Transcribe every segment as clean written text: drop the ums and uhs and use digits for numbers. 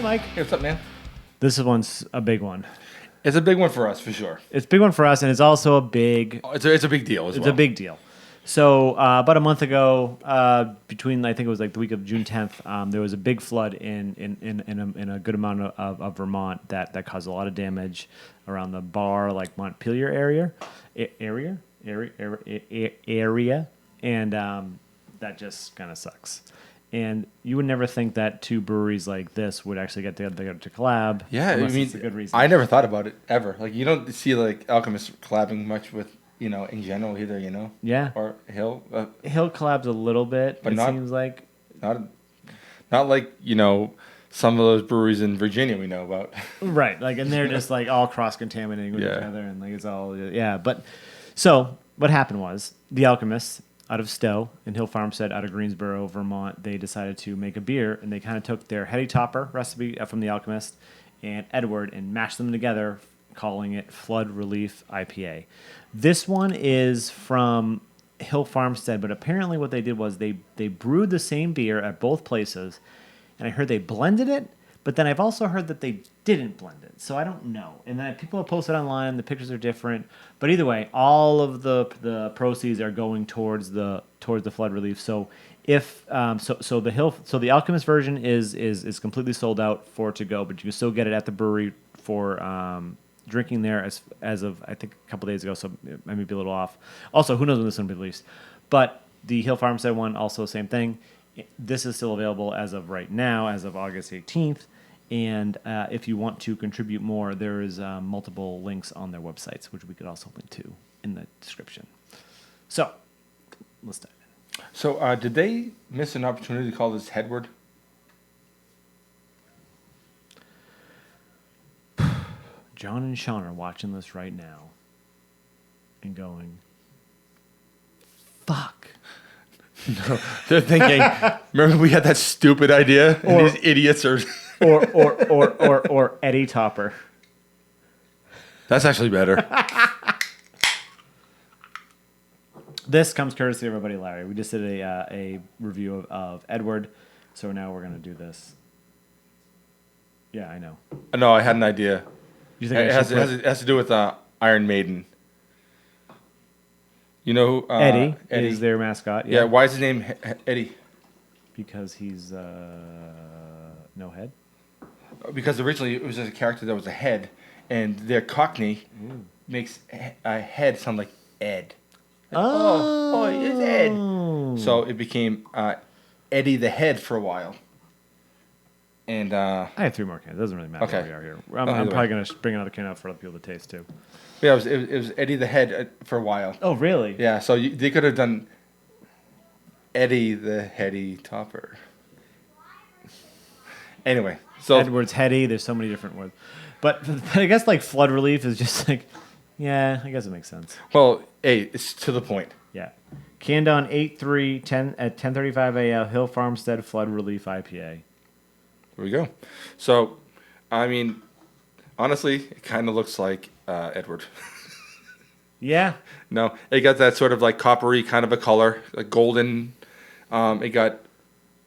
Mike. Hey, what's up, man? This one's a big one. It's a big one for us, for sure. It's a big one for us, and it's also a big... It's a big deal as well. It's a big deal. So about a month ago, between, I think it was like the week of June 10th, there was a big flood in a good amount of Vermont that caused a lot of damage around the Bar, like Montpelier area, and that just kind of sucks. And you would never think that two breweries like this would actually get together to collab. Yeah, I mean, it's a good reason. I never thought about it ever. Like, you don't see like Alchemist collabing much with, in general either, Yeah. Or Hill. Hill collabs a little bit, but it not, seems like. Not like, some of those breweries in Virginia we know about. Right, like, and they're just like all cross-contaminating with each other, and like it's all, But so what happened was the Alchemist out of Stowe and Hill Farmstead out of Greensboro, Vermont, they decided to make a beer, and they kind of took their heady topper recipe from the Alchemist and Edward and mashed them together, calling it Flood Relief IPA. This one is from Hill Farmstead, but apparently what they did was they brewed the same beer at both places, and I heard they blended it, but then I've also heard that they didn't blend it, so I don't know. And then people have posted online, the pictures are different, but either way, all of the proceeds are going towards the flood relief. So if the Alchemist version is completely sold out for to go, but you can still get it at the brewery for drinking there as of I think a couple days ago, so it might be a little off. Also, who knows when this one will be released? But the Hill Farmstead one, also same thing. This is still available as of right now, as of August 18th. And if you want to contribute more, there is multiple links on their websites, which we could also link to in the description. So, let's dive in. So, did they miss an opportunity to call this Headward? John and Sean are watching this right now and going, fuck. No, they're thinking, remember we had that stupid idea? And these idiots are... or Eddie Topper. That's actually better. This comes courtesy of our buddy Larry. We just did a review of Edward, so now we're going to do this. Yeah, I know. No, I had an idea. You think it has to do with Iron Maiden. You know Eddie is their mascot. Yeah, why is his name Eddie? Because he's no head? Because originally it was just a character that was a head, and their Cockney makes a head sound like Ed. Like, oh, it's Ed. So it became Eddie the Head for a while. And I have 3 more cans. It doesn't really matter where we are here. I'm probably going to bring another can out for other people to taste too. Yeah, it was Eddie the Head for a while. Oh, really? Yeah, so they could have done Eddie the Heady Topper. Anyway, so Edward's heady. There's so many different words, but I guess like flood relief is just like, yeah, I guess it makes sense. Well, hey, it's to the point. Yeah, canned on 8/3/10 at 10:35 a.m. Hill Farmstead Flood Relief IPA. There we go. So, I mean, honestly, it kind of looks like Edward. Yeah. No, it got that sort of like coppery kind of a color, like golden. It got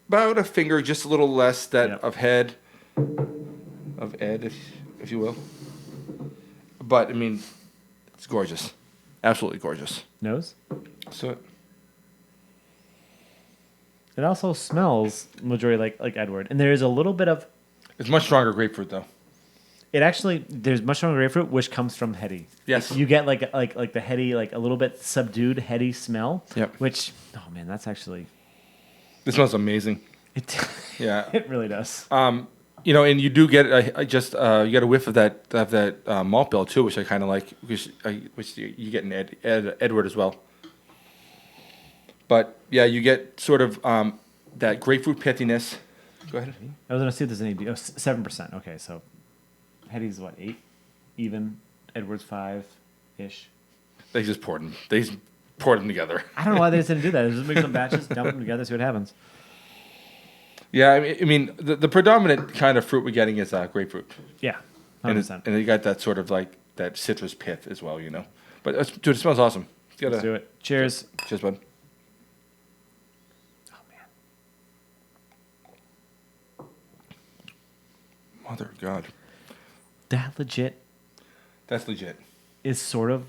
about a finger, just a little less of head, of Ed, if you will. But I mean, it's gorgeous, absolutely gorgeous. Nose. So it also smells majority like Edward, and there is a little bit of. It's much stronger grapefruit though. It actually there's much stronger grapefruit, which comes from heady. Yes. You get like the heady, like a little bit subdued heady smell. Yep. Which that's actually. This smells amazing. Yeah. It really does. And you do get you get a whiff of that malt bill too, which I kind of like, which you get in Edward as well. But yeah, you get sort of that grapefruit pithiness. Go ahead. I was gonna see if there's any 7%. Okay, so heady's what 8, even Edward's 5-ish. They just poured them. They just poured them together. I don't know why they didn't do that. Just make some batches, dump them together, see what happens. Yeah, I mean, the predominant kind of fruit we're getting is grapefruit. Yeah, 100%. And you got that sort of like that citrus pith as well, But dude, it smells awesome. Let's do it. Cheers. Cheers, bud. Oh man. Mother of God. That legit That's legit. is sort of...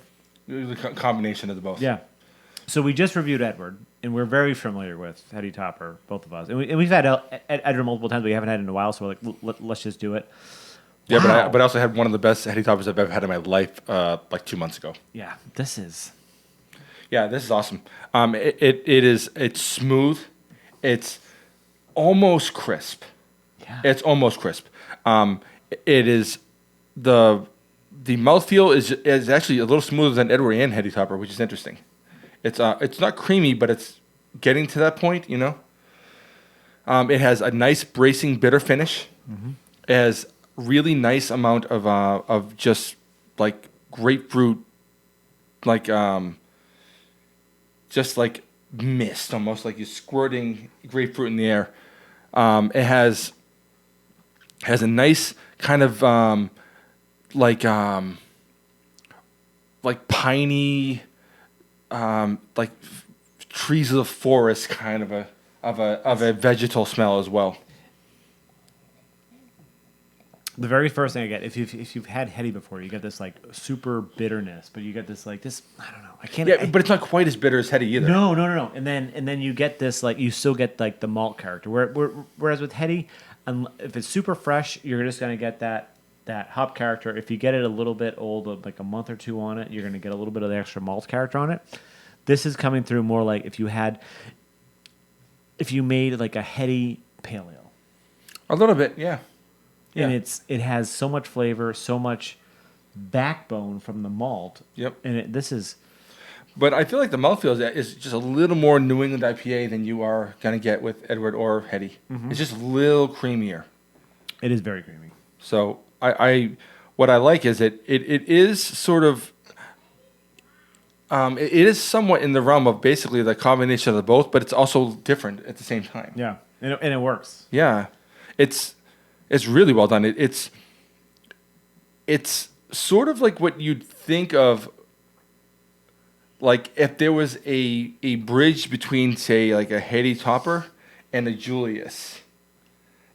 The combination of the both. Yeah. So we just reviewed Edward, and we're very familiar with Heady Topper, both of us. And we've had Edward multiple times. We haven't had it in a while, so we're like, let's just do it. Yeah, Wow. but I also had one of the best Heady Toppers I've ever had in my life, like 2 months ago. Yeah, this is awesome. It's smooth. It's almost crisp. Yeah. It's almost crisp. It is the mouthfeel is actually a little smoother than Edward and Heady Topper, which is interesting. It's not creamy, but it's getting to that point, you know. It has a nice bracing bitter finish. Mm-hmm. It has really nice amount of just like grapefruit, like just like mist, almost like you're squirting grapefruit in the air. It has a nice kind of like piney, like trees of the forest kind of a vegetal smell as well. the very first thing I get. If you've had Heady before, you get this like super bitterness, but you get this like this. I don't know. I can't. Yeah, but it's not quite as bitter as Heady either. No. And then you get this like you still get like the malt character. Whereas with Heady, if it's super fresh, you're just gonna get that hop character. If you get it a little bit old, like a month or two on it, you're gonna get a little bit of the extra malt character on it. This is coming through more like if you made like a Heady pale ale. A little bit, yeah. And it has so much flavor, so much backbone from the malt. Yep. And this is. But I feel like the mouthfeel is just a little more New England IPA than you are gonna get with Edward or Heady. Mm-hmm. It's just a little creamier. It is very creamy. So what I like is it is sort of. It is somewhat in the realm of basically the combination of the both, but it's also different at the same time. Yeah, and it works. Yeah, it's really well done. It's sort of like what you'd think of, like if there was a bridge between, say, like a Heady Topper and a Julius.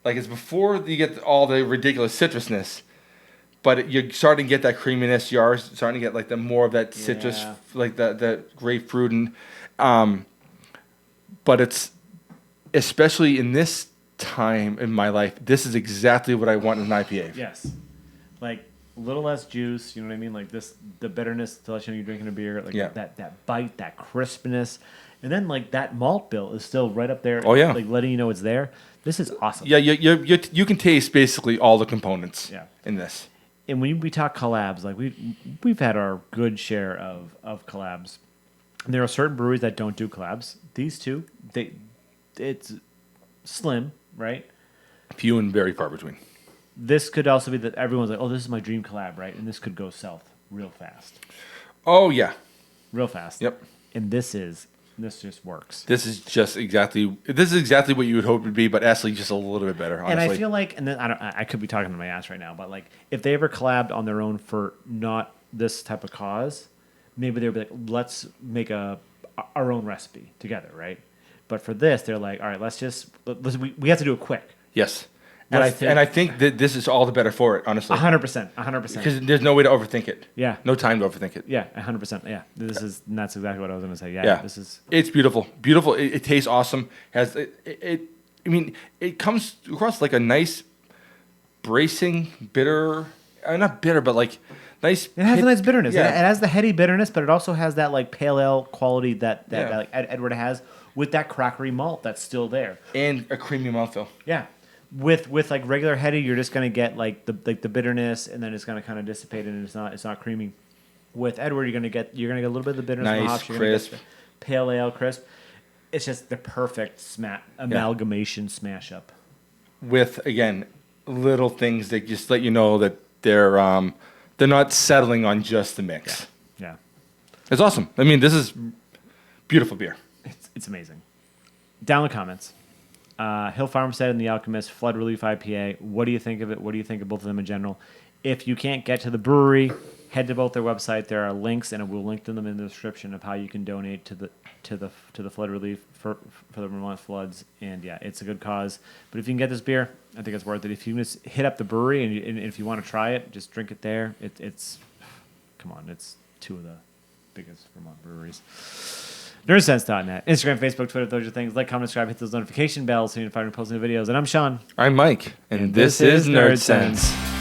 Like it's before you get all the ridiculous citrusness. But you're starting to get that creaminess. You are starting to get like the more of that citrus, like the grapefruit, and but it's especially in this time in my life. This is exactly what I want in an IPA. Yes, like a little less juice. You know what I mean? Like the bitterness to let you know you're drinking a beer. Like that bite, that crispness, and then like that malt bill is still right up there. Oh yeah, like letting you know it's there. This is awesome. Yeah, you can taste basically all the components. In this. And when we talk collabs, like we've had our good share of collabs. And there are certain breweries that don't do collabs. These two, it's slim, right? Few and very far between. This could also be that everyone's like, oh, this is my dream collab, right? And this could go south real fast. Oh yeah, real fast. Yep. And this just works. This is exactly what you would hope it would be, but actually just a little bit better. Honestly. And I feel like, and then I could be talking to my ass right now, but like if they ever collabed on their own for not this type of cause, maybe they'd be like, let's make our own recipe together, right? But for this, they're like, all right, we have to do it quick. Yes. And I think that this is all the better for it, honestly. 100%. Because there's no way to overthink it. Yeah. No time to overthink it. Yeah, 100%. Yeah. That's exactly what I was going to say. Yeah. It's beautiful. Beautiful. It tastes awesome. It comes across like a nice bracing, bitter, not bitter, but like nice. It has a nice bitterness. Yeah. It has the Heady bitterness, but it also has that like pale ale quality that like Edward has with that crackery malt that's still there. And a creamy mouthfeel. Yeah. With like regular Heady, you're just gonna get like the bitterness, and then it's gonna kind of dissipate, and it's not creamy. With Edward, you're gonna get a little bit of the bitterness, nice, from the hops. crisp, pale ale, crisp. It's just the perfect amalgamation smash up. With again, little things that just let you know that they're not settling on just the mix. Yeah. It's awesome. I mean, this is beautiful beer. It's amazing. Down in the comments. Hill Farmstead and the Alchemist Flood Relief IPA. What do you think of it? What do you think of both of them in general? If you can't get to the brewery, head to both their website. There are links, and we'll link them in the description of how you can donate to the flood relief for the Vermont floods. And yeah, it's a good cause. But if you can get this beer, I think it's worth it. If you can just hit up the brewery and if you want to try it, just drink it there. It's come on, it's two of the biggest Vermont breweries. Nerdsense.net. Instagram, Facebook, Twitter, those are things. Like, comment, subscribe, hit those notification bells so you can find me posting the videos. And I'm Sean. I'm Mike. And this is Nerdsense.